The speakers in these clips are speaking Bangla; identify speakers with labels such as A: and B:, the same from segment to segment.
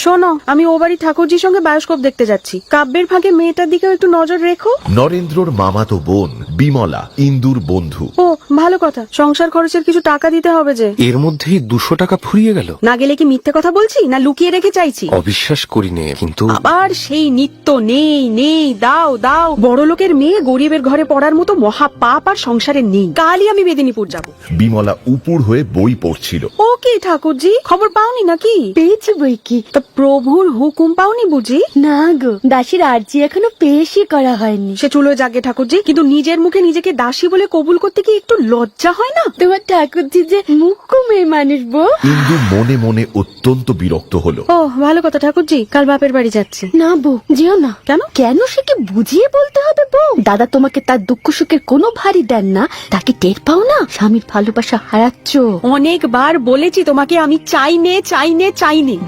A: শোনো, আমি ও বাড়ি ঠাকুরজির সঙ্গে বায়োস্কোপ দেখতে যাচ্ছি। কাব্যের ফাঁকে মেয়েটার দিকেও একটু নজর রেখো।
B: নরেন্দ্রর মামাতো বোন বিমলা ইন্দুর বন্ধু।
A: ও ভালো কথা, সংসার খরচের কিছু টাকা দিতে হবে যে।
C: এর মধ্যেই 200 টাকা ফুরিয়ে গেল।
A: না গেলে কি মিথ্যে কথা বলছি, না লুকিয়ে রেখে চাইছি?
C: অবিশ্বাস করি নে, কিন্তু
A: আবার সেই নিত্য নেই নেই দাও দাও। বড় লোকের মেয়ে গরিবের ঘরে পড়ার মতো মহা পাপ আর সংসারে নেই। কালই আমি মেদিনীপুর যাব।
B: বিমলা উপুর হয়ে বই পড়ছিল।
A: ও কি ঠাকুরজি, খবর পাওনি নাকি?
D: পেয়েছি বই কি।
A: তা প্রভুর হুকুম পাওনি বুঝি?
D: না গো, দাসীর আর্জি এখনো পেশই করা হয়নি।
A: সে চুলোয় যাগে ঠাকুরজি, কিন্তু নিজের মুখে নিজেকে দাসী বলে কবুল করতে কি একটু লজ্জা হয় না?
D: তোমার ঠাকুরজি যে মুখ্য মেয়ে মানুষ বউ।
B: ইন্দু মনে মনে অত্যন্ত বিরক্ত হলো।
A: ও ভালো কথা ঠাকুরজি, কাল বাপের বাড়ি যাচ্ছি।
D: না বউ, যেও না।
A: কেন?
D: কেন সে কি বুঝিয়ে বলতে হবে বউ? দাদা তোমাকে তার দুঃখ সুখের কোনো ভারী দেন না, তাকে টের পাও না? স্বামীর ভালোবাসা হারাচ্ছ।
A: অনেকবার বলেছি তোমাকে আমি চাই নে।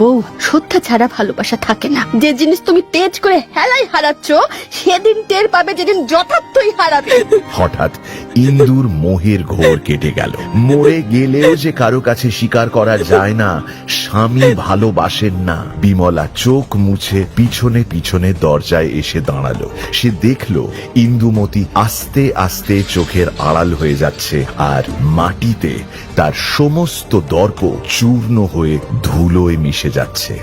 D: বউ, শ্রদ্ধা ছাড়া ভালোবাসা থাকে না। যে জিনিস তুমি তেজ করে হেলাই হারাচ্ছ, সেদিন টের পাবে যেদিন যথার্থই হারাবে।
B: হঠাৎ ইন্দুর মোহের ঘোর কেটে গেল। মরে গেলেও যে কারো কাছে স্বীকার করা যায় না স্বামী ভালোবাসেন না। বিমলা চোখ মুছে পিছনে পিছনে দরজায় এসে দাঁড়ালো। সে দেখলো ইন্দুমতি আস্তে আস্তে চোখের আড়াল হয়ে যাচ্ছে, আর মাটিতে তার সমস্ত দর্প চূর্ণ হয়ে ধুলোয় মিশে যাচ্ছে।